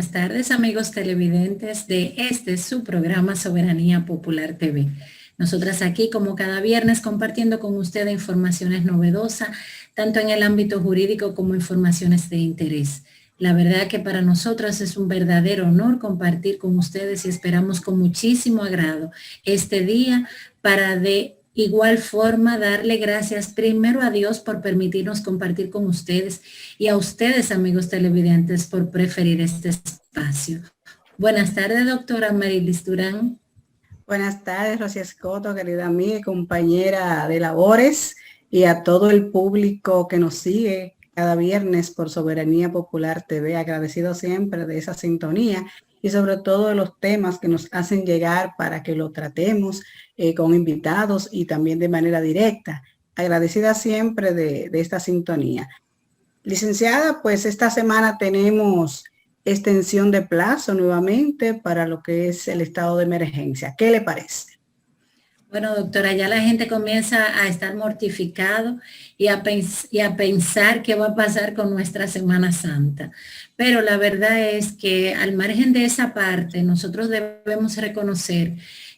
buenas tardes, amigos televidentes de su programa Soberanía Popular TV. Nosotras aquí, como cada viernes, compartiendo con ustedes informaciones novedosas, tanto en el ámbito jurídico como informaciones de interés. La verdad que para nosotros es un verdadero honor compartir con ustedes y esperamos con muchísimo agrado este día para de igual forma darle gracias primero a Dios por permitirnos compartir con ustedes y a ustedes, amigos televidentes, por preferir este espacio. Buenas tardes, doctora Marilis Durán. Buenas tardes, Rosy Escoto, querida amiga y compañera de labores, y a todo el público que nos sigue cada viernes por Soberanía Popular TV. Agradecido siempre de esa sintonía y sobre todo de los temas que nos hacen llegar para que lo tratemos con invitados y también de manera directa. Agradecida siempre de esta sintonía. Licenciada, pues esta semana tenemos extensión de plazo nuevamente para lo que es el estado de emergencia. ¿Qué le parece? Bueno, doctora, ya la gente comienza a estar mortificado y a pensar qué va a pasar con nuestra Semana Santa. Pero la verdad es que al margen de esa parte, nosotros debemos reconocer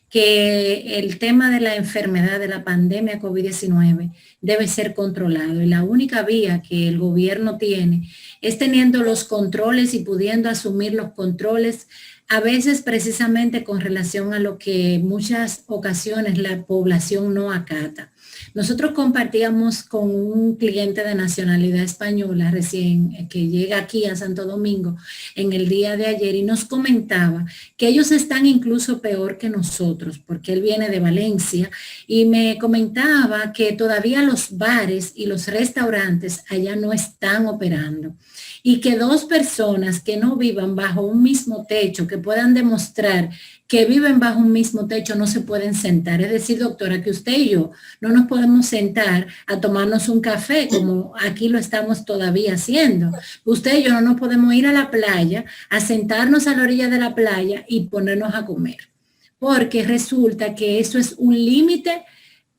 que el tema de la enfermedad de la pandemia COVID-19 debe ser controlado y la única vía que el gobierno tiene es teniendo los controles y pudiendo asumir los controles, a veces precisamente con relación a lo que muchas ocasiones la población no acata. Nosotros compartíamos con un cliente de nacionalidad española recién que llega aquí a Santo Domingo en el día de ayer y nos comentaba que ellos están incluso peor que nosotros porque él viene de Valencia y me comentaba que todavía los bares y los restaurantes allá no están operando y que dos personas que no vivan bajo un mismo techo, que puedan demostrar que viven bajo un mismo techo, no se pueden sentar. Es decir, doctora, que usted y yo no nos podemos sentar a tomarnos un café como aquí lo estamos todavía haciendo. Usted y yo no nos podemos ir a la playa, a sentarnos a la orilla de la playa y ponernos a comer. Porque resulta que eso es un límite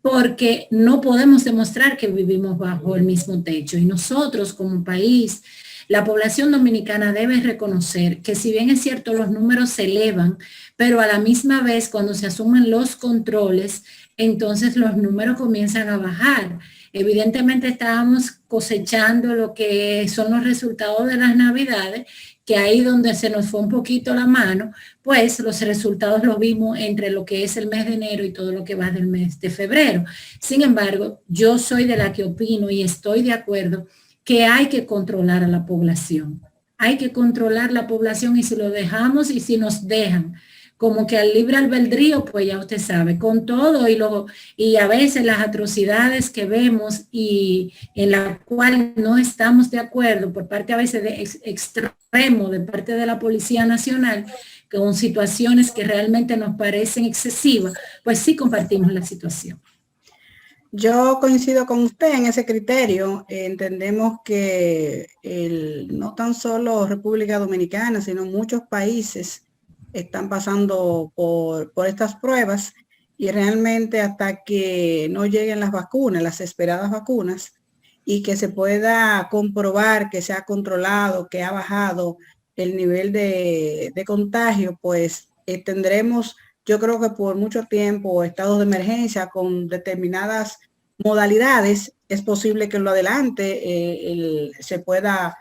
porque no podemos demostrar que vivimos bajo el mismo techo. Y nosotros como país, la población dominicana debe reconocer que si bien es cierto los números se elevan, pero a la misma vez cuando se asumen los controles, entonces los números comienzan a bajar. Evidentemente estábamos cosechando lo que son los resultados de las Navidades, que ahí donde se nos fue un poquito la mano, pues los resultados los vimos entre lo que es el mes de enero y todo lo que va del mes de febrero. Sin embargo, yo soy de la que opino y estoy de acuerdo que hay que controlar a la población. Hay que controlar la población y si lo dejamos y si nos dejan como que al libre albedrío, pues ya usted sabe, con todo y a veces las atrocidades que vemos y en la cual no estamos de acuerdo por parte a veces de extremo de parte de la Policía Nacional, con situaciones que realmente nos parecen excesivas, pues sí compartimos la situación. Yo coincido con usted en ese criterio. Entendemos que no tan solo República Dominicana, sino muchos países están pasando por estas pruebas y realmente hasta que no lleguen las vacunas, las esperadas vacunas, y que se pueda comprobar que se ha controlado, que ha bajado el nivel de contagio, pues tendremos, yo creo que por mucho tiempo, estados de emergencia con determinadas modalidades. Es posible que en lo adelante se pueda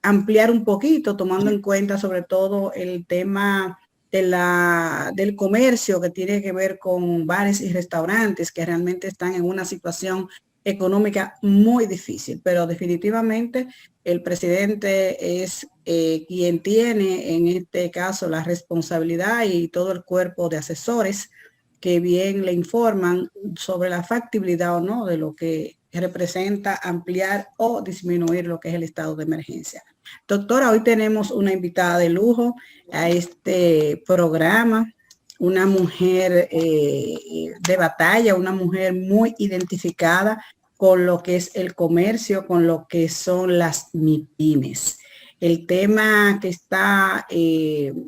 ampliar un poquito, tomando en cuenta sobre todo el tema del comercio que tiene que ver con bares y restaurantes que realmente están en una situación económica muy difícil, pero definitivamente el presidente es quien tiene en este caso la responsabilidad y todo el cuerpo de asesores que bien le informan sobre la factibilidad o no de lo que representa ampliar o disminuir lo que es el estado de emergencia. Doctora, hoy tenemos una invitada de lujo a este programa, una mujer de batalla, una mujer muy identificada con lo que es el comercio, con lo que son las MIPIMES. El tema que está,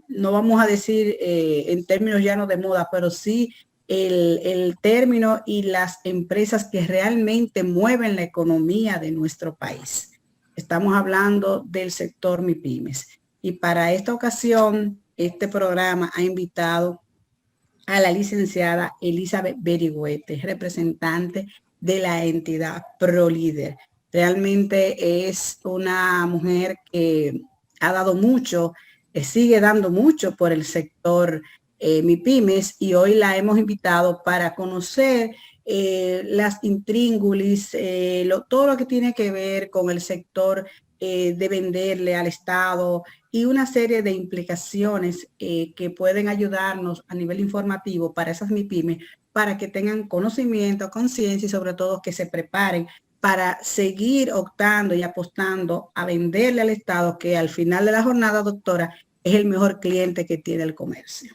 no vamos a decir en términos ya no de moda, pero sí el término y las empresas que realmente mueven la economía de nuestro país. Estamos hablando del sector MIPIMES. Y para esta ocasión, este programa ha invitado a la licenciada Elizabeth Berigüete, representante de la entidad ProLíder. Realmente es una mujer que ha dado mucho, sigue dando mucho por el sector MIPYMES, y hoy la hemos invitado para conocer las intríngulis, todo lo que tiene que ver con el sector de venderle al Estado y una serie de implicaciones que pueden ayudarnos a nivel informativo para esas MIPYMES, para que tengan conocimiento, conciencia y sobre todo que se preparen para seguir optando y apostando a venderle al Estado, que al final de la jornada, doctora, es el mejor cliente que tiene el comercio.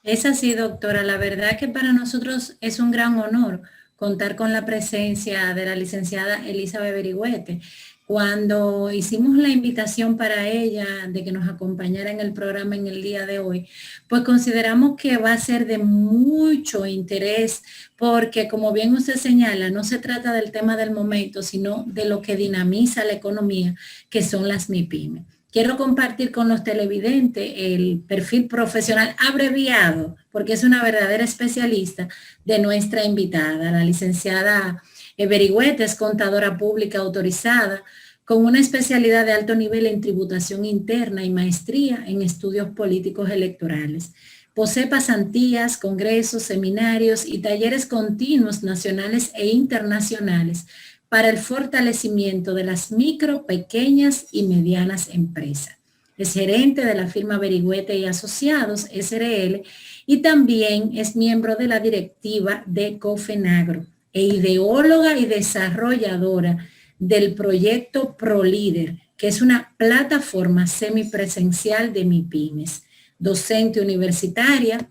Es así, doctora. La verdad que para nosotros es un gran honor contar con la presencia de la licenciada Elizabeth Berigüete. Cuando hicimos la invitación para ella de que nos acompañara en el programa en el día de hoy, pues consideramos que va a ser de mucho interés porque, como bien usted señala, no se trata del tema del momento, sino de lo que dinamiza la economía, que son las MIPYMES. Quiero compartir con los televidentes el perfil profesional abreviado, porque es una verdadera especialista de nuestra invitada. La licenciada Berigüete es contadora pública autorizada con una especialidad de alto nivel en tributación interna y maestría en estudios políticos electorales. Posee pasantías, congresos, seminarios y talleres continuos nacionales e internacionales para el fortalecimiento de las micro, pequeñas y medianas empresas. Es gerente de la firma Berigüete y Asociados, SRL, y también es miembro de la directiva de Cofenagro e ideóloga y desarrolladora del proyecto ProLíder, que es una plataforma semipresencial de MIPYMES, docente universitaria,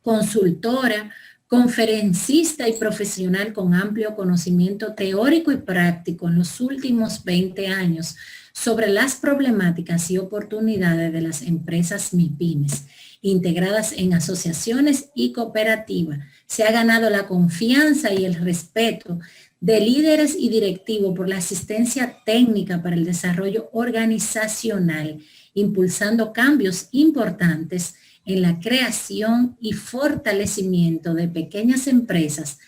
consultora, conferencista y profesional con amplio conocimiento teórico y práctico en los últimos 20 años sobre las problemáticas y oportunidades de las empresas MIPYMES, integradas en asociaciones y cooperativas. Se ha ganado la confianza y el respeto de líderes y directivos por la asistencia técnica para el desarrollo organizacional, impulsando cambios importantes en la creación y fortalecimiento de pequeñas empresas,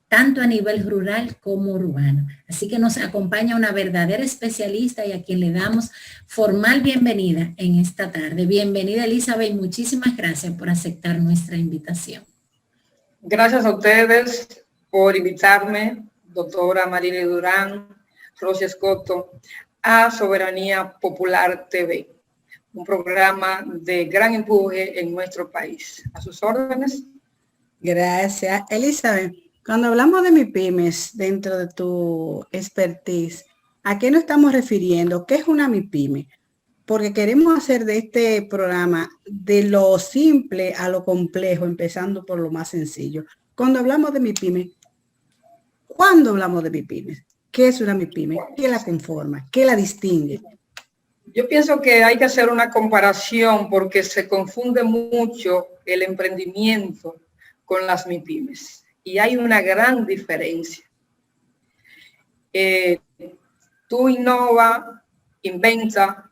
tanto a nivel rural como urbano. Así que nos acompaña una verdadera especialista y a quien le damos formal bienvenida en esta tarde. Bienvenida, Elizabeth, y muchísimas gracias por aceptar nuestra invitación. Gracias a ustedes por invitarme, doctora Marily Durán, Rosy Escoto, a Soberanía Popular TV, un programa de gran empuje en nuestro país. A sus órdenes. Gracias. Elizabeth, cuando hablamos de MIPYMES dentro de tu expertise, ¿a qué nos estamos refiriendo? ¿Qué es una MIPYME? Porque queremos hacer de este programa de lo simple a lo complejo, empezando por lo más sencillo. Cuando hablamos de MIPYME, ¿cuándo hablamos de MIPYME? ¿Qué es una MIPYME? ¿Qué la conforma? ¿Qué la distingue? Yo pienso que hay que hacer una comparación porque se confunde mucho el emprendimiento con las MIPYMES y hay una gran diferencia. Tú innova, inventa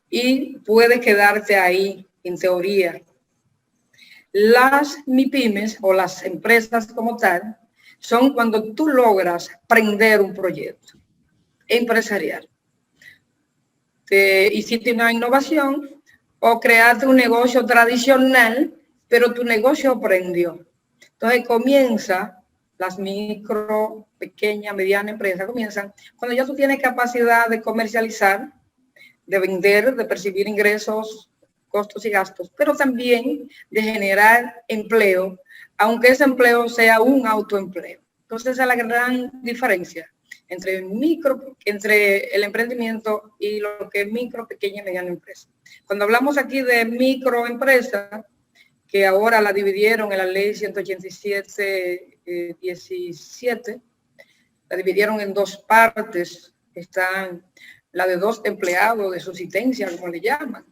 y puede quedarte ahí en teoría. Las MIPYMES o las empresas como tal son cuando tú logras prender un proyecto empresarial. Hiciste una innovación o creaste un negocio tradicional, pero tu negocio prendió. Entonces comienza las micro, pequeñas, medianas empresas, comienzan cuando ya tú tienes capacidad de comercializar, de vender, de percibir ingresos, costos y gastos, pero también de generar empleo, aunque ese empleo sea un autoempleo. Entonces esa es la gran diferencia entre el emprendimiento y lo que es micro, pequeña y mediana empresa. Cuando hablamos aquí de microempresa, que ahora la dividieron en la ley 187-17, la dividieron en dos partes, están la de 2 empleados de subsistencia, como le llaman,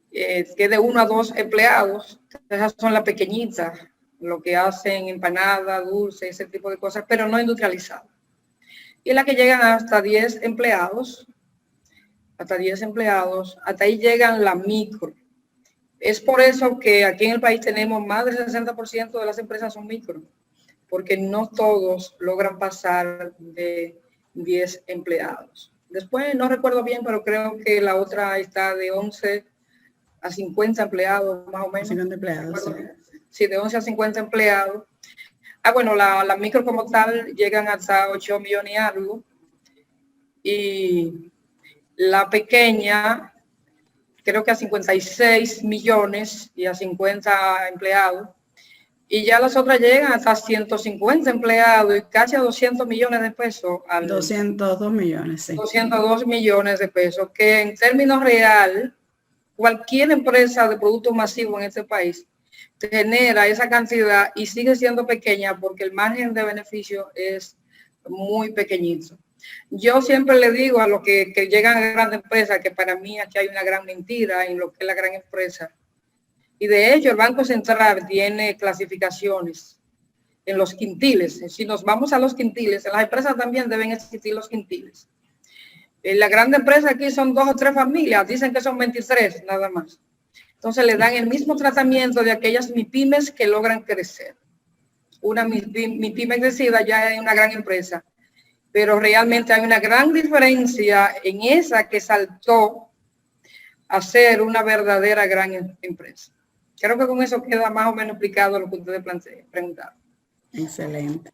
que de 1 a 2 empleados, esas son las pequeñitas, lo que hacen empanadas, dulces, ese tipo de cosas, pero no industrializadas. Y las que llegan hasta 10 empleados, hasta 10 empleados, hasta ahí llegan la micro. Es por eso que aquí en el país tenemos más del 60% de las empresas son micro, porque no todos logran pasar de 10 empleados. Después no recuerdo bien, pero creo que la otra está de 11 a 50 empleados, más o menos. 50 empleados, sí, de 11 a 50 empleados. Bueno, la micro como tal llegan hasta 8 millones y algo. Y la pequeña, creo que a 56 millones y a 50 empleados. Y ya las otras llegan hasta 150 empleados y casi a 200 millones de pesos. 202 millones, sí. 202 millones de pesos, que en términos real, cualquier empresa de producto masivo en este país genera esa cantidad y sigue siendo pequeña porque el margen de beneficio es muy pequeñito. Yo siempre le digo a los que llegan a grandes empresas que para mí aquí hay una gran mentira en lo que es la gran empresa. Y de hecho el Banco Central tiene clasificaciones en los quintiles. Si nos vamos a los quintiles, en las empresas también deben existir los quintiles. En la gran empresa aquí son 2 o 3 familias, dicen que son 23 nada más. Entonces le dan el mismo tratamiento de aquellas MIPYMES que logran crecer. Una MIPYME crecida ya es una gran empresa, pero realmente hay una gran diferencia en esa que saltó a ser una verdadera gran empresa. Creo que con eso queda más o menos explicado lo que ustedes preguntaron. Excelente.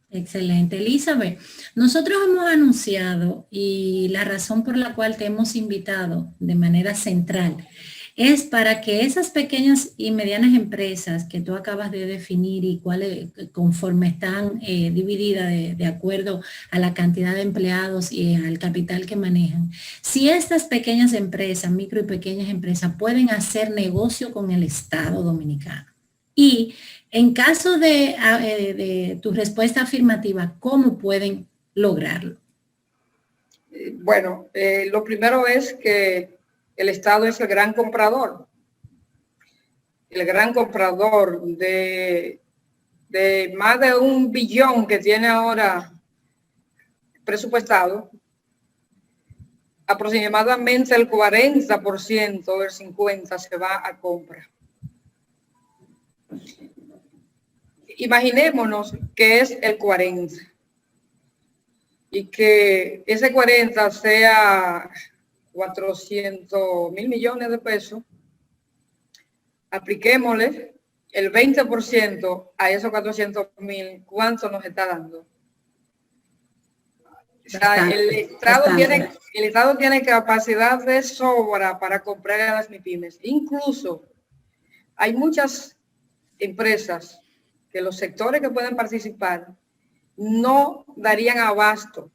Excelente. Elizabeth, nosotros hemos anunciado y la razón por la cual te hemos invitado de manera central es para que esas pequeñas y medianas empresas que tú acabas de definir y cuáles conforme están divididas de acuerdo a la cantidad de empleados y al capital que manejan, si estas pequeñas empresas, micro y pequeñas empresas pueden hacer negocio con el Estado Dominicano. Y en caso de tu respuesta afirmativa, ¿cómo pueden lograrlo? Bueno, lo primero es que el Estado es el gran comprador de más de 1 billón que tiene ahora presupuestado. Aproximadamente el 40% o el 50% se va a compra. Imaginémonos que es el 40 y que ese 40 sea 400 mil millones de pesos. Apliquémosle el 20% a esos 400 mil, ¿cuánto nos está dando? O sea, el Estado tiene capacidad de sobra para comprar a las MIPYMES. Incluso hay muchas empresas que los sectores que pueden participar no darían abasto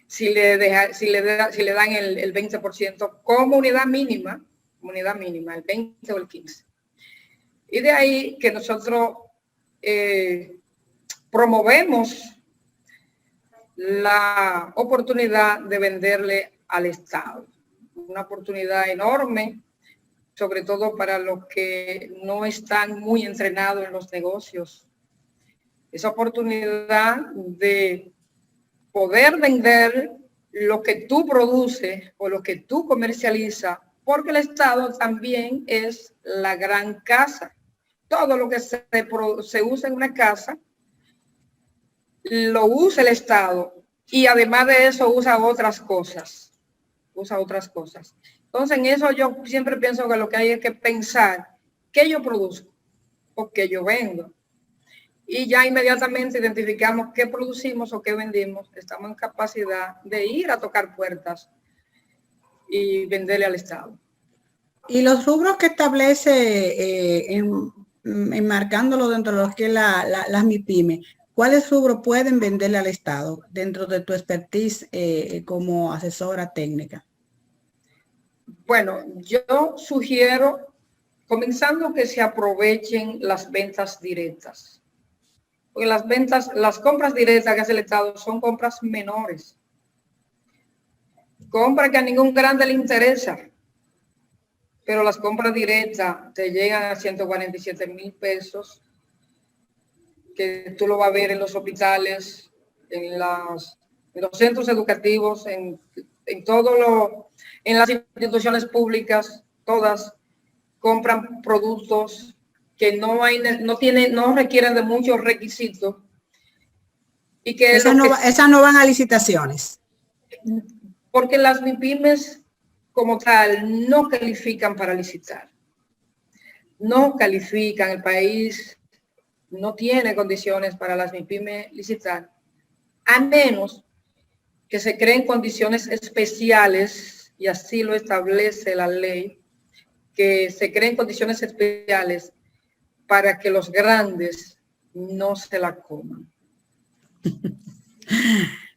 si le dan el 20% como unidad mínima, el 20 o el 15. Y de ahí que nosotros promovemos la oportunidad de venderle al Estado. Una oportunidad enorme, sobre todo para los que no están muy entrenados en los negocios. Esa oportunidad de poder vender lo que tú produces o lo que tú comercializas, porque el Estado también es la gran casa. Todo lo que se usa en una casa, lo usa el Estado y además de eso usa otras cosas. Entonces en eso yo siempre pienso que lo que hay es que pensar qué yo produzco o qué yo vendo. Y ya inmediatamente identificamos qué producimos o qué vendimos, estamos en capacidad de ir a tocar puertas y venderle al Estado. Y los rubros que establece, enmarcándolo dentro de lo que es las MIPYME, ¿cuáles rubros pueden venderle al Estado dentro de tu expertise como asesora técnica? Bueno, yo sugiero, comenzando, que se aprovechen las ventas directas. Porque las compras directas que hace el Estado son compras menores. Compras que a ningún grande le interesa. Pero las compras directas te llegan a 147 mil pesos, que tú lo vas a ver en los hospitales, en los centros educativos, en en las instituciones públicas, todas compran productos que no requieren de muchos requisitos y que esas no van a licitaciones. Porque las MIPYMES como tal no califican para licitar. No califican, el país no tiene condiciones para las MIPYMES licitar, a menos que se creen condiciones especiales, y así lo establece la ley, que se creen condiciones especiales para que los grandes no se la coman.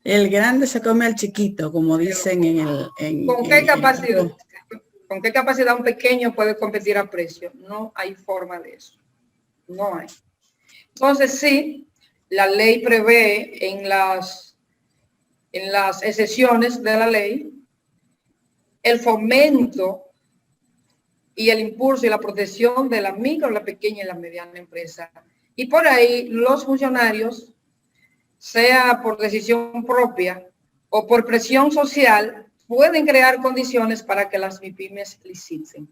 El grande se come al chiquito, como dicen en el... ¿Con qué capacidad un pequeño puede competir a precio? No hay forma de eso. No hay. Entonces, sí, la ley prevé en las excepciones de la ley el fomento y el impulso y la protección de la micro, la pequeña y la mediana empresa. Y por ahí los funcionarios, sea por decisión propia o por presión social, pueden crear condiciones para que las MIPYMES liciten.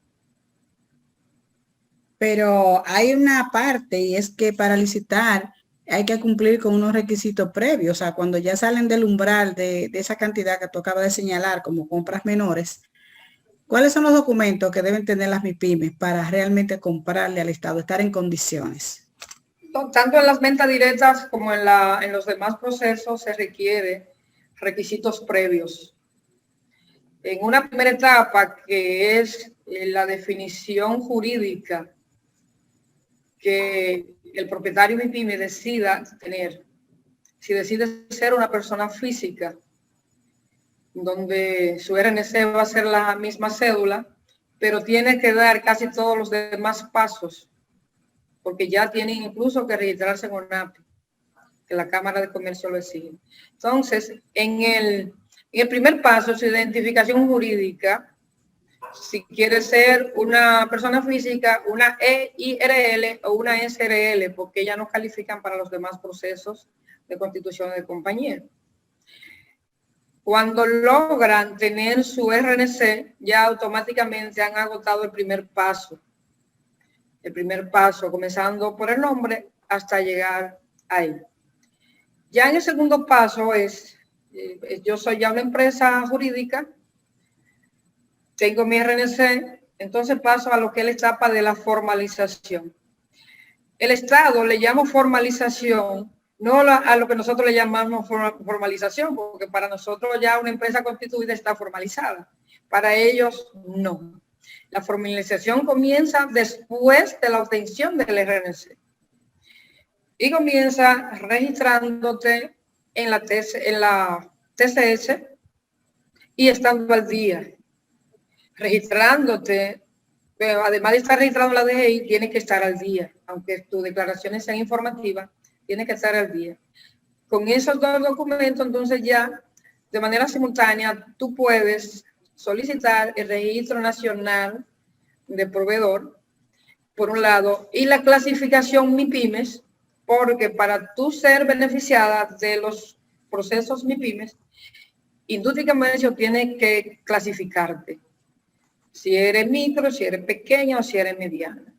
Pero hay una parte, y es que para licitar hay que cumplir con unos requisitos previos. O sea, cuando ya salen del umbral de esa cantidad que tú acabas de señalar como compras menores, ¿cuáles son los documentos que deben tener las MIPYMES para realmente comprarle al Estado, estar en condiciones? Tanto en las ventas directas como en los demás procesos se requiere requisitos previos. En una primera etapa, que es la definición jurídica que el propietario MIPYME decida tener, si decide ser una persona física, donde su RNC va a ser la misma cédula, pero tiene que dar casi todos los demás pasos, porque ya tienen incluso que registrarse en ONAPI, que la Cámara de Comercio lo exige. Entonces, en el primer paso, su identificación jurídica, si quiere ser una persona física, una EIRL o una SRL, porque ya no califican para los demás procesos de constitución de compañía. Cuando logran tener su RNC, ya automáticamente han agotado el primer paso. El primer paso, comenzando por el nombre hasta llegar ahí. Ya en el segundo paso es, yo soy ya una empresa jurídica, tengo mi RNC, entonces paso a lo que es la etapa de la formalización. El Estado le llama formalización, no a lo que nosotros le llamamos formalización, porque para nosotros ya una empresa constituida está formalizada. Para ellos, no. La formalización comienza después de la obtención del RNC. Y comienza registrándote en la TCS y estando al día. Registrándote, pero además de estar registrado en la DGI, tienes que estar al día. Aunque tus declaraciones sean informativas, tienes que estar al día. Con esos dos documentos, entonces ya, de manera simultánea, tú puedes solicitar el registro nacional de proveedor, por un lado, y la clasificación MIPYMES, porque para tú ser beneficiada de los procesos MIPYMES, Industria y Comercio tiene que clasificarte. Si eres micro, si eres pequeña o si eres mediana.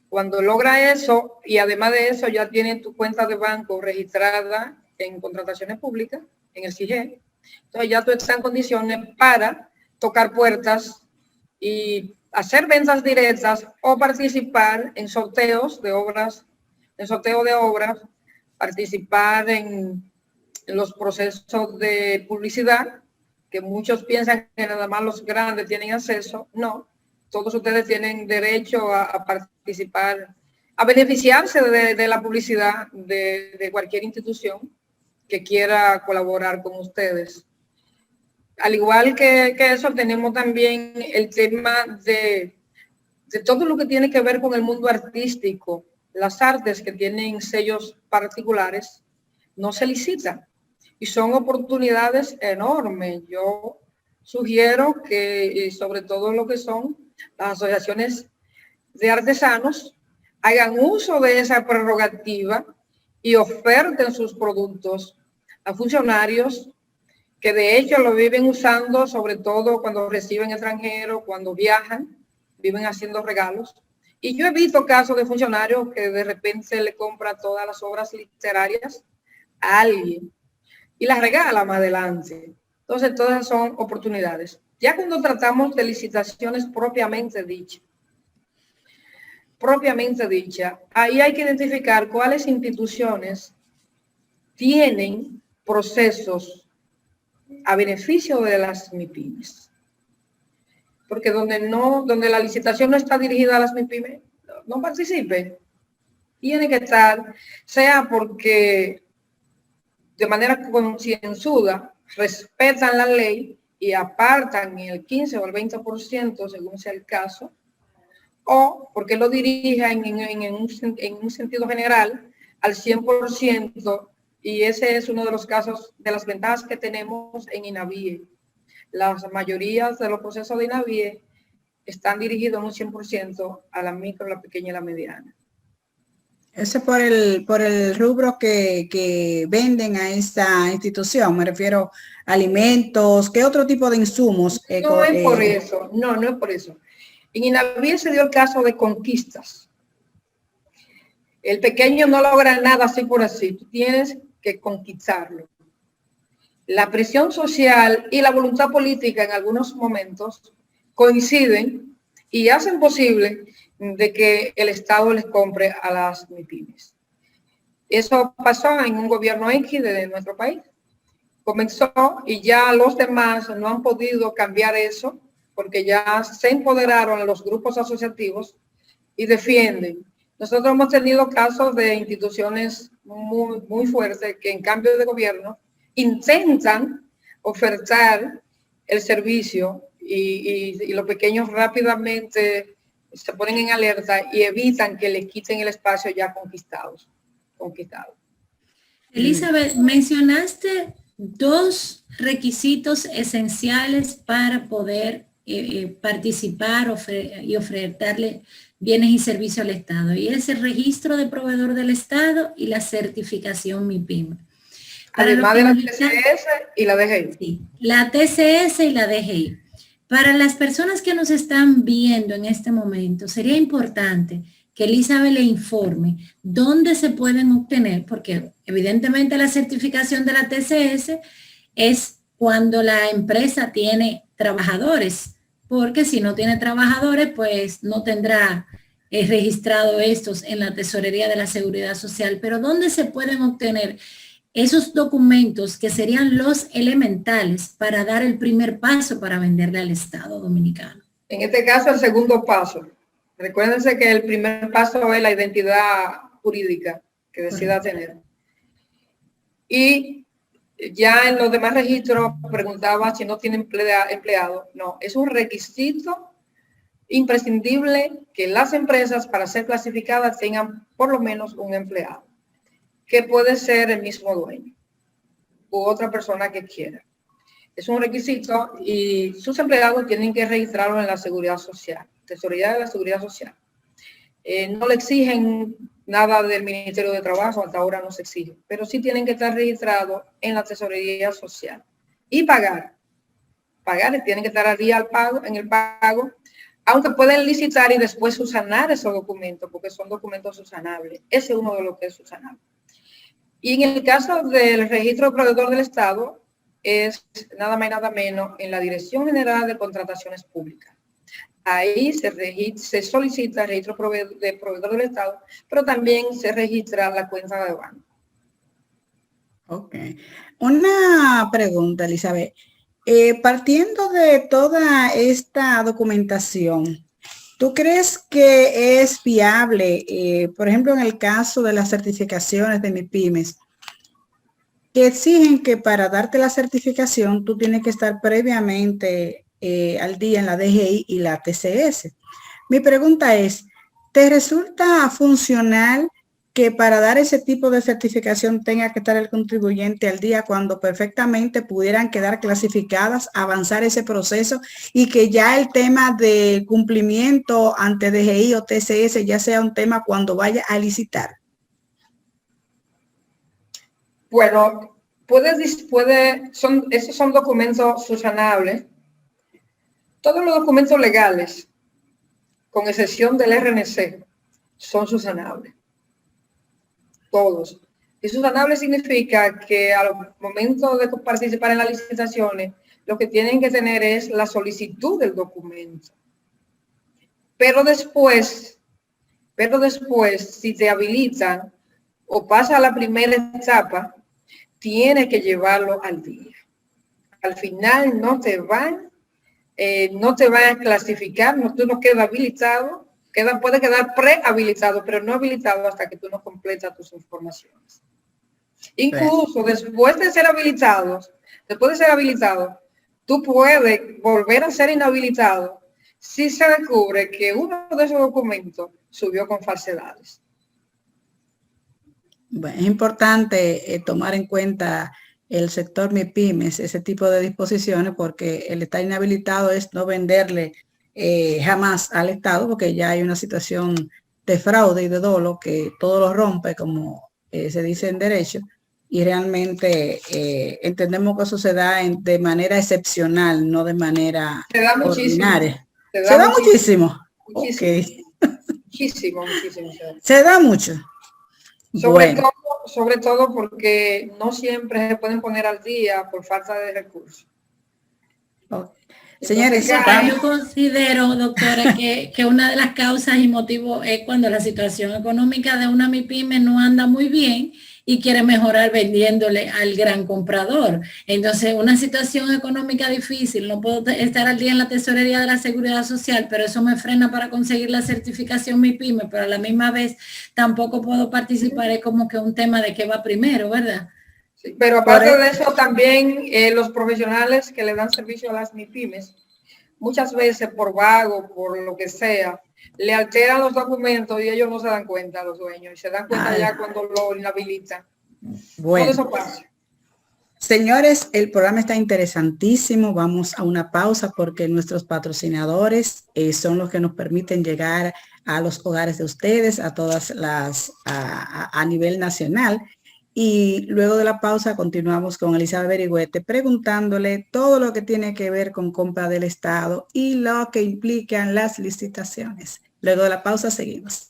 Cuando logra eso, y además de eso ya tienes tu cuenta de banco registrada en contrataciones públicas, en el CIGE, entonces ya tú estás en condiciones para tocar puertas y hacer ventas directas o participar en sorteos de obras, participar en los procesos de publicidad, que muchos piensan que nada más los grandes tienen acceso. No, todos ustedes tienen derecho a participar, a beneficiarse de la publicidad de cualquier institución que quiera colaborar con ustedes. Al igual que eso, tenemos también el tema de todo lo que tiene que ver con el mundo artístico. Las artes que tienen sellos particulares no se licitan y son oportunidades enormes. Yo sugiero que, sobre todo lo que son las asociaciones de artesanos, hagan uso de esa prerrogativa y oferten sus productos a funcionarios que de hecho lo viven usando sobre todo cuando reciben extranjeros, cuando viajan, viven haciendo regalos. Y yo he visto casos de funcionarios que de repente se le compra todas las obras literarias a alguien y las regala más adelante. Entonces, todas son oportunidades. Ya cuando tratamos de licitaciones propiamente dicha, ahí hay que identificar cuáles instituciones tienen procesos a beneficio de las MIPYMES. Porque donde la licitación no está dirigida a las MIPYMES, no participe. Tiene que estar, sea porque de manera concienzuda respetan la ley y apartan el 15 o el 20%, según sea el caso, o porque lo dirigen en un sentido general al 100%, y ese es uno de los casos, de las ventajas que tenemos en INAVIE. Las mayorías de los procesos de INAVIE están dirigidos en un 100% a la micro, la pequeña y la mediana. Ese por el rubro que venden a esta institución, me refiero a alimentos, ¿qué otro tipo de insumos? No es por eso, no es por eso. En INAVIE se dio el caso de conquistas. El pequeño no logra nada así por así, tú tienes que conquistarlo. La presión social y la voluntad política en algunos momentos coinciden y hacen posible de que el Estado les compre a las MIPYMES. Eso pasó en un gobierno X de nuestro país. Comenzó y ya los demás no han podido cambiar eso porque ya se empoderaron los grupos asociativos y defienden. Nosotros hemos tenido casos de instituciones muy fuertes que en cambio de gobierno intentan ofertar el servicio y los pequeños rápidamente se ponen en alerta y evitan que les quiten el espacio ya conquistados. Elizabeth, mencionaste dos requisitos esenciales para poder participar y ofertarle bienes y servicios al Estado, y es el registro de proveedor del Estado y la certificación MIPYME. Además de la TCS y la DGI. Sí, la TCS y la DGI. Para las personas que nos están viendo en este momento, sería importante que Elizabeth le informe dónde se pueden obtener, porque evidentemente la certificación de la TCS es cuando la empresa tiene trabajadores, porque si no tiene trabajadores, pues no tendrá registrado estos en la Tesorería de la Seguridad Social. Pero ¿dónde se pueden obtener esos documentos que serían los elementales para dar el primer paso para venderle al Estado dominicano? En este caso, el segundo paso. Recuérdense que el primer paso es la identidad jurídica que decida tener. Y ya en los demás registros preguntaba si no tiene empleado. No, es un requisito imprescindible que las empresas para ser clasificadas tengan por lo menos un empleado, que puede ser el mismo dueño u otra persona que quiera. Es un requisito y sus empleados tienen que registrarlo en la Seguridad Social, Tesorería de la Seguridad Social. No le exigen nada del Ministerio de Trabajo, hasta ahora no se exige, pero sí tienen que estar registrados en la Tesorería Social y pagar, tienen que estar al día en el pago, aunque pueden licitar y después subsanar esos documentos, porque son documentos subsanables. Ese es uno de los que es subsanable. Y en el caso del registro de proveedor del Estado, es nada más y nada menos en la Dirección General de Contrataciones Públicas. Ahí se solicita el registro de proveedor del Estado, pero también se registra la cuenta de banco. Ok. Una pregunta, Elizabeth. Partiendo de toda esta documentación, ¿tú crees que es viable, por ejemplo, en el caso de las certificaciones de MIPYMES, que exigen que para darte la certificación tú tienes que estar previamente al día en la DGI y la TCS? Mi pregunta es, ¿te resulta funcional que para dar ese tipo de certificación tenga que estar el contribuyente al día cuando perfectamente pudieran quedar clasificadas, avanzar ese proceso y que ya el tema de cumplimiento ante DGI o TCS ya sea un tema cuando vaya a licitar? Bueno, esos son documentos subsanables. Todos los documentos legales, con excepción del RNC, son subsanables. Todos. Y subsanable significa que al momento de participar en las licitaciones, lo que tienen que tener es la solicitud del documento. Pero después, si te habilitan o pasa a la primera etapa, tienes que llevarlo al día. Al final no te van a clasificar, tú no quedas habilitado, puede quedar prehabilitado, pero no habilitado hasta que tú no completas tus informaciones. Incluso después de ser habilitado, tú puedes volver a ser inhabilitado si se descubre que uno de esos documentos subió con falsedades. Bueno, es importante tomar en cuenta el sector MIPYMES, ese tipo de disposiciones, porque el estar inhabilitado es no venderle jamás al Estado, porque ya hay una situación de fraude y de dolo que todo lo rompe, como se dice en derecho, y realmente entendemos que eso se da de manera excepcional, no de manera ordinaria. Se da muchísimo. Okay. Muchísimo. Se da mucho. Sobre todo porque no siempre se pueden poner al día por falta de recursos. Okay. Señores, yo considero, doctora, que una de las causas y motivos es cuando la situación económica de una MIPYME no anda muy bien y quiere mejorar vendiéndole al gran comprador. Entonces, una situación económica difícil, no puedo estar al día en la tesorería de la Seguridad Social, pero eso me frena para conseguir la certificación MIPYME, pero a la misma vez tampoco puedo participar, es como que un tema de qué va primero, ¿verdad? Sí, pero aparte de eso, también los profesionales que le dan servicio a las MIPYMES, muchas veces por vago, por lo que sea, le alteran los documentos y ellos no se dan cuenta, los dueños, y se dan cuenta ya cuando lo inhabilitan. Bueno, todo eso pasa. Señores, el programa está interesantísimo. Vamos a una pausa porque nuestros patrocinadores son los que nos permiten llegar a los hogares de ustedes, a todas las, a nivel nacional. Y luego de la pausa continuamos con Elizabeth Berigüete preguntándole todo lo que tiene que ver con compra del Estado y lo que implican las licitaciones. Luego de la pausa seguimos.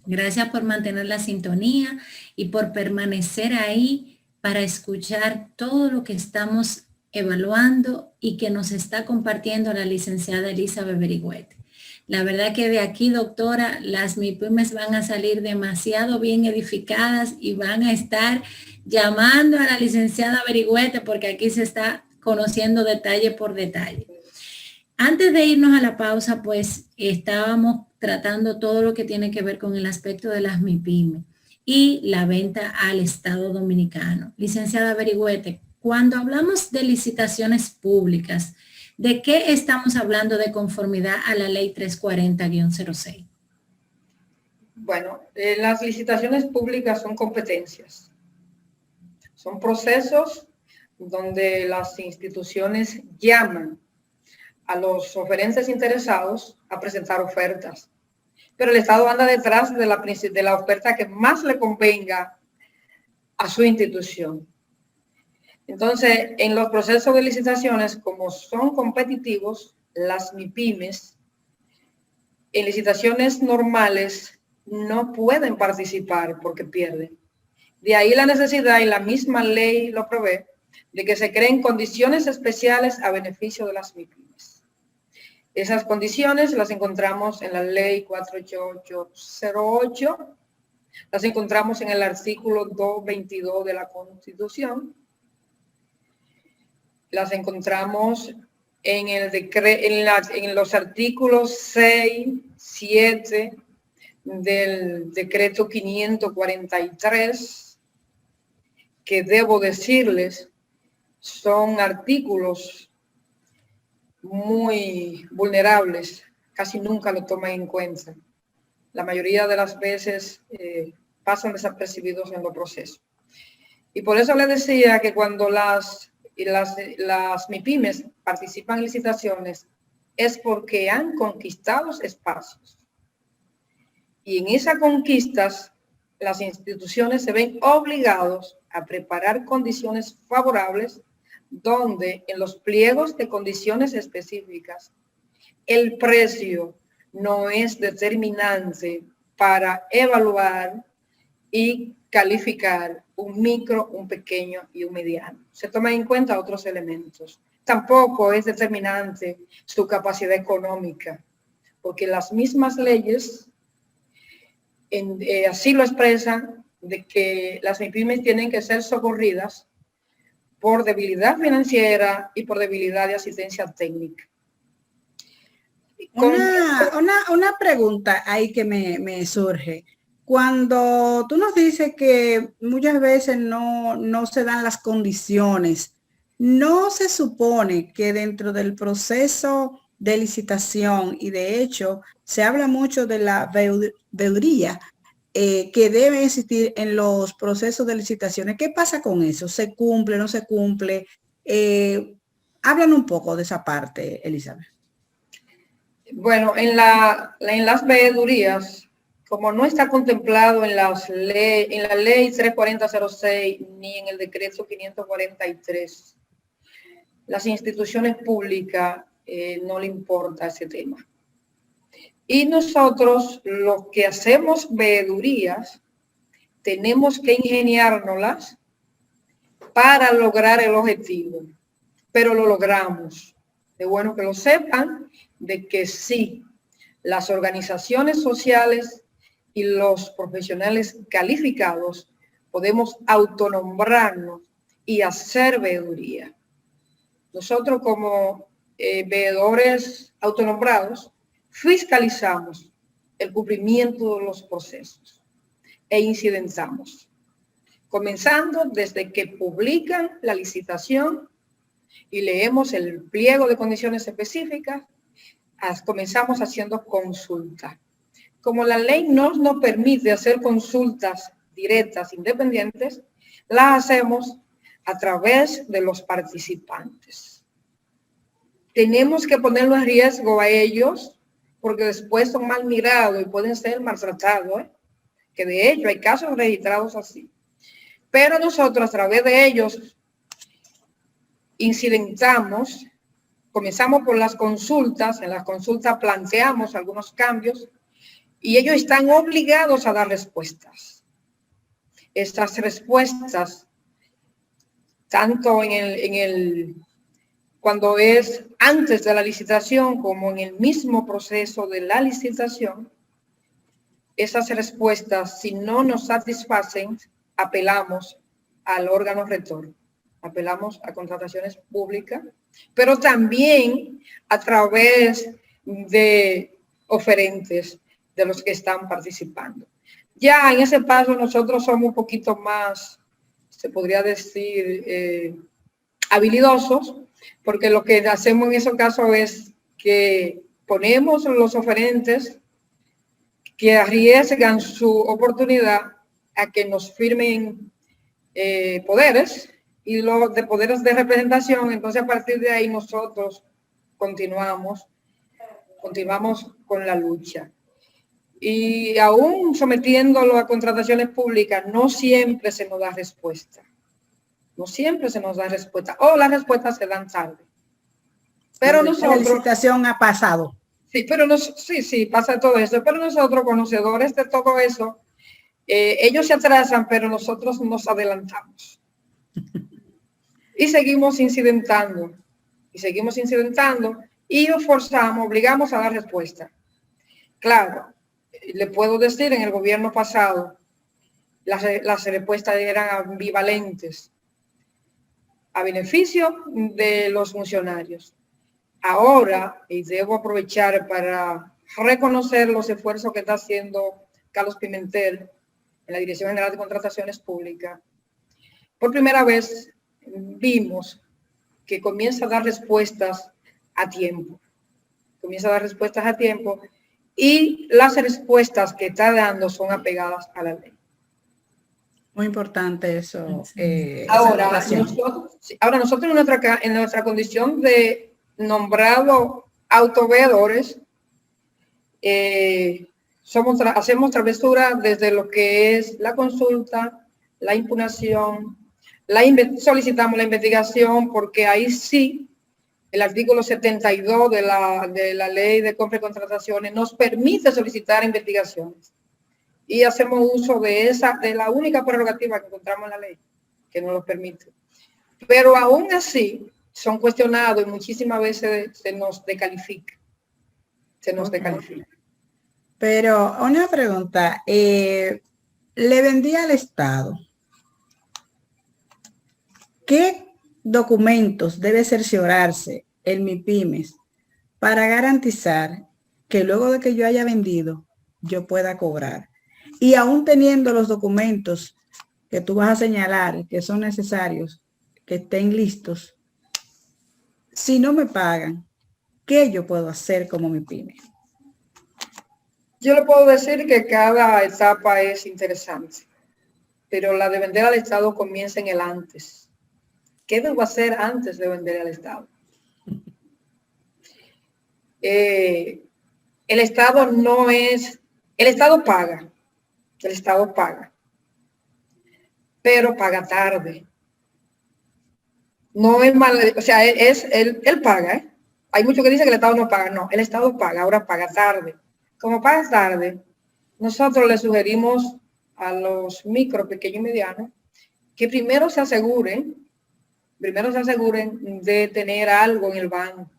Gracias por mantener la sintonía y por permanecer ahí para escuchar todo lo que estamos evaluando y que nos está compartiendo la licenciada Elizabeth Berigüete. La verdad que de aquí, doctora, las MIPYMES van a salir demasiado bien edificadas y van a estar llamando a la licenciada Berigüete porque aquí se está conociendo detalle por detalle. Antes de irnos a la pausa, pues estábamos tratando todo lo que tiene que ver con el aspecto de las MIPYME y la venta al Estado Dominicano. Licenciada Berigüete, cuando hablamos de licitaciones públicas, ¿de qué estamos hablando de conformidad a la ley 340-06? Bueno, las licitaciones públicas son competencias. Son procesos donde las instituciones llaman a los oferentes interesados a presentar ofertas. Pero el Estado anda detrás de la oferta que más le convenga a su institución. Entonces, en los procesos de licitaciones, como son competitivos, las MIPYMES, en licitaciones normales, no pueden participar porque pierden. De ahí la necesidad, y la misma ley lo prevé, de que se creen condiciones especiales a beneficio de las MIPYMES. Esas condiciones las encontramos en la ley 48808, las encontramos en el artículo 222 de la Constitución, las encontramos en los artículos 6, 7 del decreto 543, que debo decirles, son artículos muy vulnerables, casi nunca lo toman en cuenta. La mayoría de las veces pasan desapercibidos en los procesos. Y por eso les decía que cuando las y las MIPYMES participan en licitaciones es porque han conquistado espacios. Y en esas conquistas, las instituciones se ven obligados a preparar condiciones favorables donde en los pliegos de condiciones específicas el precio no es determinante para evaluar y calificar un micro, un pequeño y un mediano. Se toman en cuenta otros elementos. Tampoco es determinante su capacidad económica, porque las mismas leyes así lo expresan, de que las MIPYMES tienen que ser socorridas por debilidad financiera y por debilidad de asistencia técnica. Una pregunta ahí que me surge. Cuando tú nos dices que muchas veces no se dan las condiciones, ¿no se supone que dentro del proceso de licitación, y de hecho se habla mucho de la veeduría que debe existir en los procesos de licitaciones? ¿Qué pasa con eso? ¿Se cumple, no se cumple? Hablan un poco de esa parte, Elizabeth. Bueno, en las veedurías, como no está contemplado en la ley 34006 ni en el decreto 543, las instituciones públicas no le importa ese tema. Y nosotros, los que hacemos veedurías, tenemos que ingeniárnoslas para lograr el objetivo, pero lo logramos. Es bueno que lo sepan, de que sí, las organizaciones sociales y los profesionales calificados podemos autonombrarnos y hacer veeduría. Nosotros como veedores autonombrados fiscalizamos el cumplimiento de los procesos e incidentamos, comenzando desde que publican la licitación y leemos el pliego de condiciones específicas, comenzamos haciendo consulta. Como la ley no nos permite hacer consultas directas, independientes, las hacemos a través de los participantes. Tenemos que ponerlo en riesgo a ellos, porque después son mal mirados y pueden ser maltratados, que de hecho hay casos registrados así. Pero nosotros a través de ellos incidentamos, comenzamos por las consultas, en las consultas planteamos algunos cambios y ellos están obligados a dar respuestas. Estas respuestas, tanto cuando es antes de la licitación como en el mismo proceso de la licitación, esas respuestas, si no nos satisfacen, apelamos al órgano rector, apelamos a contrataciones públicas, pero también a través de oferentes de los que están participando. Ya en ese paso nosotros somos un poquito más, se podría decir, habilidosos, porque lo que hacemos en esos casos es que ponemos los oferentes que arriesgan su oportunidad a que nos firmen poderes y los de poderes de representación. Entonces a partir de ahí nosotros continuamos con la lucha. Y aún sometiéndolo a contrataciones públicas, no siempre se nos da respuesta. No siempre se nos da respuesta. O las respuestas se dan tarde. Pero nosotros... La licitación ha pasado. Sí, pero sí, pasa todo eso. Pero nosotros, conocedores de todo eso, ellos se atrasan, pero nosotros nos adelantamos. Y seguimos incidentando. Y nos forzamos, obligamos a dar respuesta. Claro, le puedo decir, en el gobierno pasado, las respuestas eran ambivalentes a beneficio de los funcionarios. Ahora, y debo aprovechar para reconocer los esfuerzos que está haciendo Carlos Pimentel en la Dirección General de Contrataciones Públicas, por primera vez vimos que comienza a dar respuestas a tiempo. Y las respuestas que está dando son apegadas a la ley. Muy importante eso. Ahora, nosotros en nuestra condición de nombrado autoveedores, hacemos travesura desde lo que es la consulta, la impugnación, solicitamos la investigación, porque ahí sí el artículo 72 de la ley de compra y contrataciones nos permite solicitar investigaciones. Y hacemos uso de la única prerrogativa que encontramos en la ley, que nos lo permite. Pero aún así son cuestionados y muchísimas veces se nos descalifica. Pero una pregunta, le vendí al Estado. ¿Qué documentos debe cerciorarse el MIPYMES para garantizar que luego de que yo haya vendido, yo pueda cobrar? Y aún teniendo los documentos que tú vas a señalar que son necesarios, que estén listos, si no me pagan, ¿qué yo puedo hacer como MIPYME? Yo le puedo decir que cada etapa es interesante, pero la de vender al Estado comienza en el antes. ¿Qué debo hacer antes de vender al Estado? El Estado paga. El Estado paga, pero paga tarde. No es mal, o sea, él paga, ¿eh? Hay muchos que dicen que el Estado no paga. No, el Estado paga, ahora paga tarde. Como paga tarde, nosotros le sugerimos a los micro, pequeños y medianos que primero se aseguren de tener algo en el banco,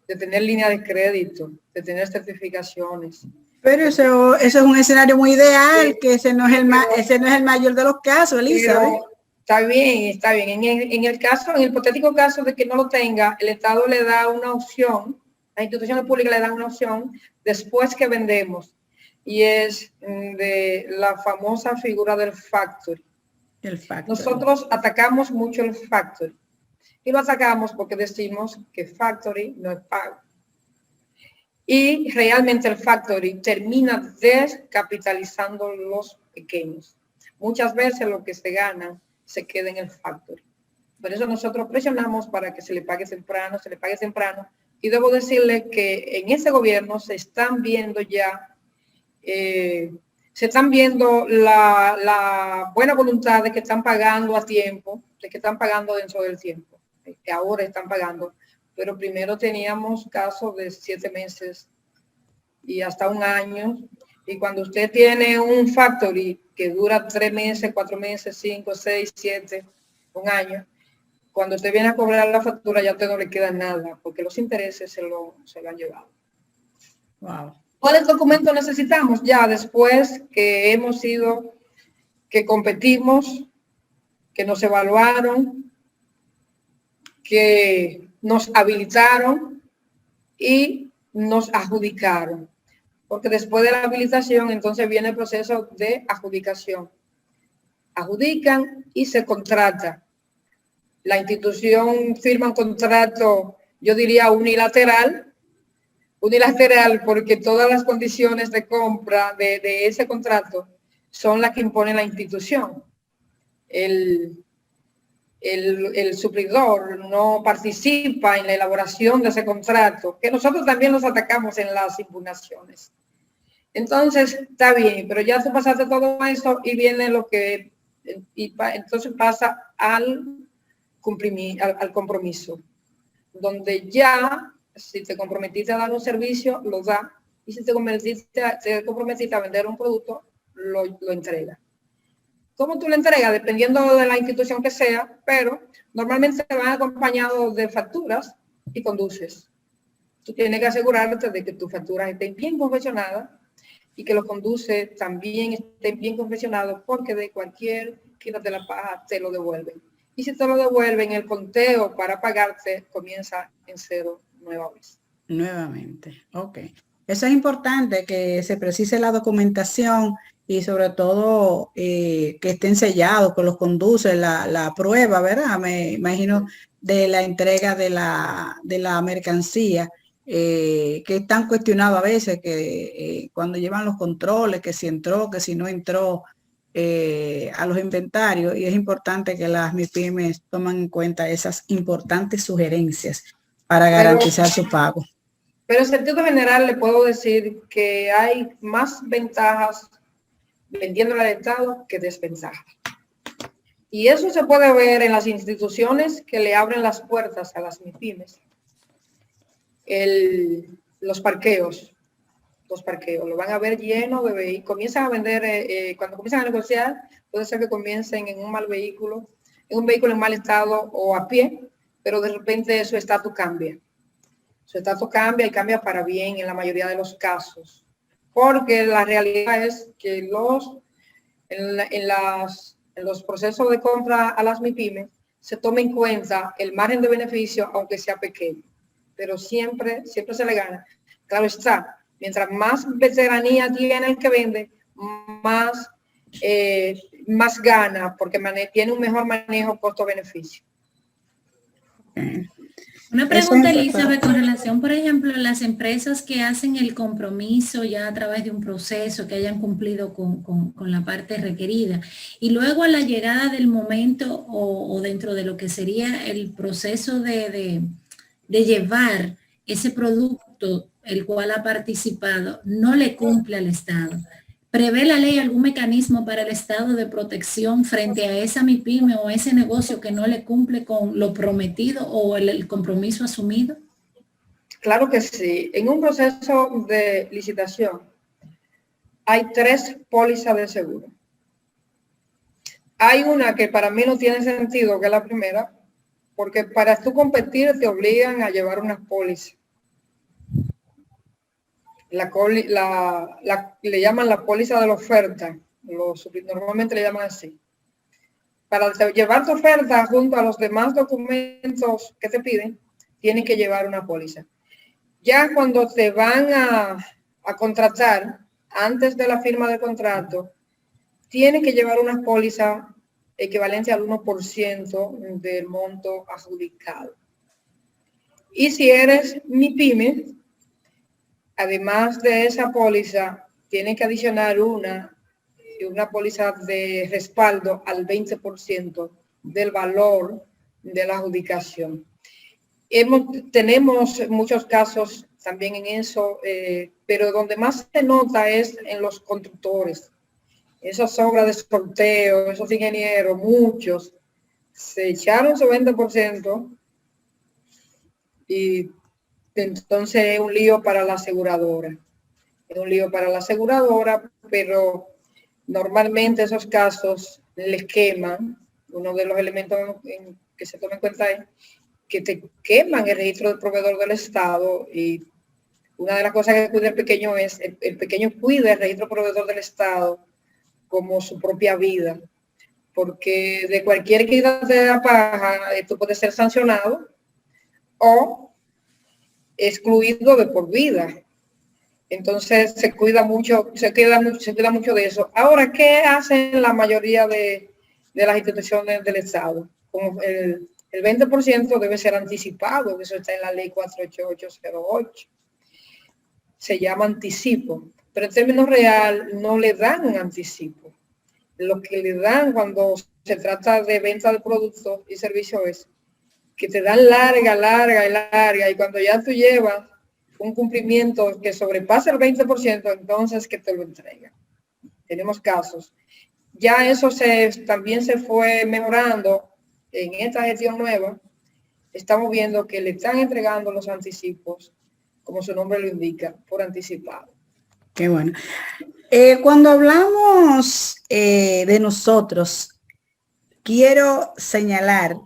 de tener línea de crédito, de tener certificaciones. Pero eso es un escenario muy ideal, sí, que ese no es el mayor de los casos, Elisa. Está bien. En el hipotético caso de que no lo tenga, el Estado le da una opción, las instituciones públicas le dan una opción después que vendemos, y es de la famosa figura del factory. Nosotros atacamos mucho el factory, y lo atacamos porque decimos que factory no es pago. Y realmente el factory termina descapitalizando los pequeños. Muchas veces lo que se gana se queda en el factory. Por eso nosotros presionamos para que se le pague temprano. Y debo decirle que en ese gobierno se están viendo ya, la buena voluntad de que están pagando a tiempo, de que están pagando dentro del tiempo, que ahora están pagando. Pero primero teníamos casos de 7 meses y hasta 1 año. Y cuando usted tiene un factory que dura 3 meses, 4 meses, 5, 6, 7, 1 año, cuando usted viene a cobrar la factura ya a usted no le queda nada, porque los intereses se lo han llevado. Wow. ¿Cuáles documentos necesitamos? Ya después que que competimos, que nos evaluaron, que nos habilitaron y nos adjudicaron. Porque después de la habilitación, entonces viene el proceso de adjudicación. Adjudican y se contrata. La institución firma un contrato, yo diría unilateral, porque todas las condiciones de compra de ese contrato son las que impone la institución. El suplidor no participa en la elaboración de ese contrato, que nosotros también los atacamos en las impugnaciones. Entonces, está bien, pero ya tú pasaste todo eso y viene entonces pasa al compromiso, donde ya, si te comprometiste a dar un servicio, lo da, y si te comprometiste a vender un producto, lo entrega. ¿Cómo tú lo entregas? Dependiendo de la institución que sea, pero normalmente van acompañados de facturas y conduces. Tú tienes que asegurarte de que tus facturas estén bien confeccionadas y que los conduces también estén bien confeccionados, porque de cualquier quita de la paja te lo devuelven. Y si te lo devuelven, el conteo para pagarte comienza en 0 nueva vez. Nuevamente, ok. Eso es importante, que se precise la documentación y sobre todo que estén sellados, que los conduce la prueba, ¿verdad? Me imagino de la entrega de la mercancía, que están cuestionados a veces, que cuando llevan los controles, que si entró, que si no entró, a los inventarios, y es importante que las MIPYMES tomen en cuenta esas importantes sugerencias para garantizar su pago. Pero en sentido general le puedo decir que hay más ventajas vendiéndole al Estado que desventajas. Y eso se puede ver en las instituciones que le abren las puertas a las MIPYMES. Los parqueos lo van a ver lleno de vehículos. Comienzan a vender, cuando comienzan a negociar, puede ser que comiencen en un mal vehículo, en un vehículo en mal estado o a pie, pero de repente su estatus cambia. Su estatus cambia y cambia para bien en la mayoría de los casos. Porque la realidad es que en los procesos de compra a las MIPYMES se toma en cuenta el margen de beneficio, aunque sea pequeño, pero siempre se le gana. Claro está, mientras más veteranía tiene el que vende, más gana, porque tiene un mejor manejo costo-beneficio. Una pregunta, Elizabeth, con relación, por ejemplo, a las empresas que hacen el compromiso ya a través de un proceso, que hayan cumplido con la parte requerida, y luego a la llegada del momento o dentro de lo que sería el proceso de llevar ese producto, el cual ha participado, no le cumple al Estado. ¿Prevé la ley algún mecanismo para el Estado de protección frente a esa MIPYME o ese negocio que no le cumple con lo prometido o el compromiso asumido? Claro que sí. En un proceso de licitación hay 3 pólizas de seguro. Hay una que para mí no tiene sentido, que es la primera, porque para tú competir te obligan a llevar unas pólizas. Le llaman la póliza de la oferta, normalmente le llaman así. Para llevar tu oferta junto a los demás documentos que te piden, tienes que llevar una póliza. Ya cuando te van a contratar, antes de la firma del contrato, tienes que llevar una póliza equivalente al 1% del monto adjudicado. Y si eres MIPYME, además de esa póliza, tienen que adicionar una póliza de respaldo al 20% del valor de la adjudicación. Tenemos muchos casos también en eso, pero donde más se nota es en los constructores. Esas obras de sorteo, esos ingenieros, muchos, se echaron su 20% y entonces es un lío para la aseguradora. Es un lío para la aseguradora, pero normalmente esos casos les queman. Uno de los elementos que se toma en cuenta es que te queman el registro del proveedor del Estado, y una de las cosas que cuida el pequeño es, el pequeño cuida el registro proveedor del Estado como su propia vida, porque de cualquier quita de la paja, esto puede ser sancionado o excluido de por vida. Entonces se cuida mucho de eso. Ahora, ¿qué hacen la mayoría de las instituciones del Estado? Como el 20% debe ser anticipado, eso está en la ley 48808. Se llama anticipo, pero en términos real no le dan un anticipo. Lo que le dan cuando se trata de venta de productos y servicios es que te dan larga, y cuando ya tú llevas un cumplimiento que sobrepasa el 20%, entonces que te lo entregan. Tenemos casos. Ya eso también se fue mejorando en esta gestión nueva. Estamos viendo que le están entregando los anticipos, como su nombre lo indica, por anticipado. Qué bueno. Cuando hablamos de nosotros, quiero señalar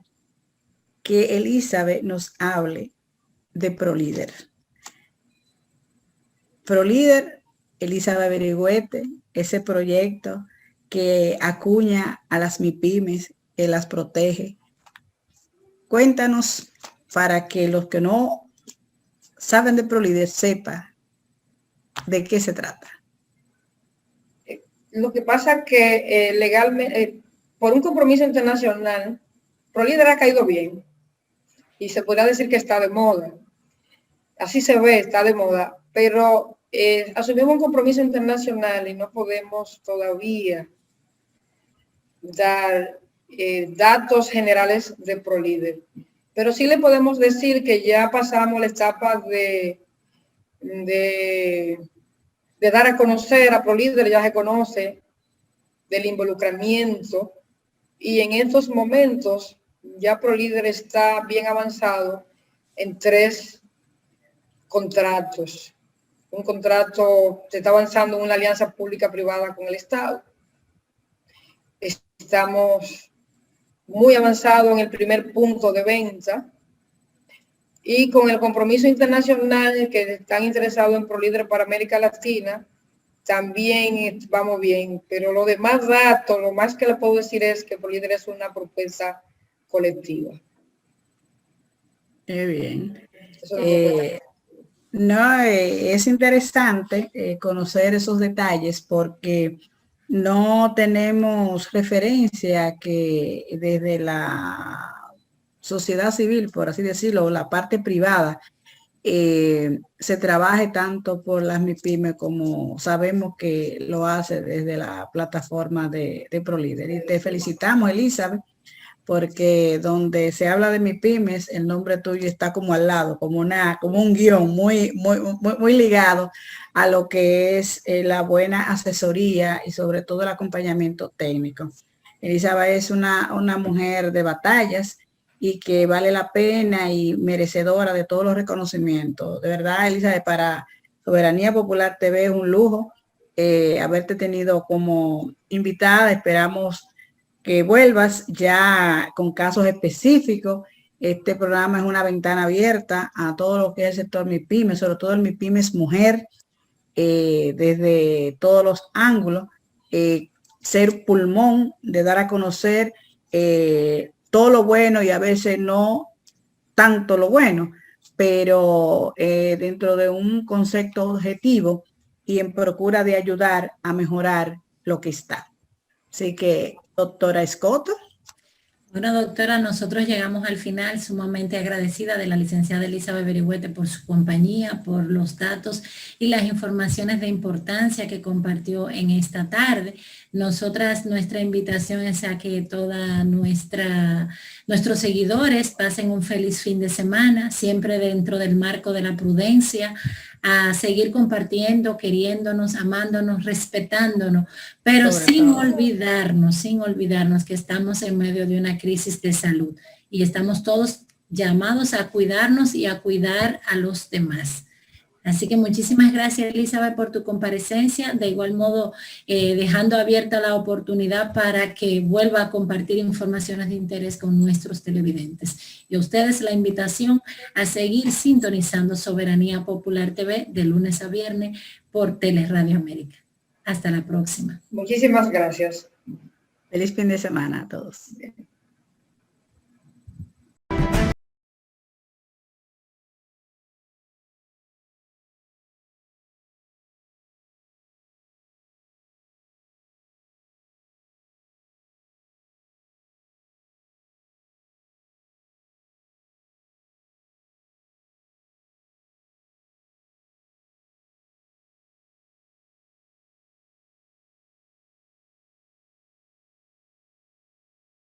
que Elizabeth nos hable de ProLíder. ProLíder, Elizabeth Berigüete, ese proyecto que acuña a las MIPYMES, que las protege. Cuéntanos para que los que no saben de ProLíder sepan de qué se trata. Lo que pasa es que legalmente, por un compromiso internacional, ProLíder ha caído bien y se podría decir que está de moda. Así se ve, está de moda, pero asumimos un compromiso internacional y no podemos todavía dar datos generales de ProLíder. Pero sí le podemos decir que ya pasamos la etapa de dar a conocer a ProLíder, ya se conoce, del involucramiento, y en estos momentos ya ProLíder está bien avanzado en 3 contratos. Un contrato, se está avanzando en una alianza pública-privada con el Estado. Estamos muy avanzados en el primer punto de venta y con el compromiso internacional que están interesados en ProLíder para América Latina, también vamos bien. Pero lo demás datos, lo más que le puedo decir es que ProLíder es una propuesta colectiva. Qué bien. No, es interesante conocer esos detalles porque no tenemos referencia que desde la sociedad civil, por así decirlo, la parte privada, se trabaje tanto por las MIPYME como sabemos que lo hace desde la plataforma de ProLíder. Y te felicitamos, Elizabeth, porque donde se habla de MIPYMES, el nombre tuyo está como al lado, como un guión muy ligado a lo que es la buena asesoría y sobre todo el acompañamiento técnico. Elizabeth es una mujer de batallas y que vale la pena y merecedora de todos los reconocimientos. De verdad, Elizabeth, para Soberanía Popular TV es un lujo haberte tenido como invitada. Esperamos que vuelvas ya con casos específicos. Este programa es una ventana abierta a todo lo que es el sector MIPYME, sobre todo el MIPYMES mujer, desde todos los ángulos, ser pulmón de dar a conocer todo lo bueno y a veces no tanto lo bueno, pero dentro de un concepto objetivo y en procura de ayudar a mejorar lo que está. Así que, doctora Escoto. Bueno, doctora, nosotros llegamos al final sumamente agradecida de la licenciada Elizabeth Berigüete por su compañía, por los datos y las informaciones de importancia que compartió en esta tarde. Nosotras, nuestra invitación es a que toda nuestros seguidores pasen un feliz fin de semana, siempre dentro del marco de la prudencia, a seguir compartiendo, queriéndonos, amándonos, respetándonos, pero sin olvidarnos que estamos en medio de una crisis de salud y estamos todos llamados a cuidarnos y a cuidar a los demás. Así que muchísimas gracias, Elizabeth, por tu comparecencia. De igual modo, dejando abierta la oportunidad para que vuelva a compartir informaciones de interés con nuestros televidentes. Y a ustedes la invitación a seguir sintonizando Soberanía Popular TV de lunes a viernes por Teleradio América. Hasta la próxima. Muchísimas gracias. Feliz fin de semana a todos.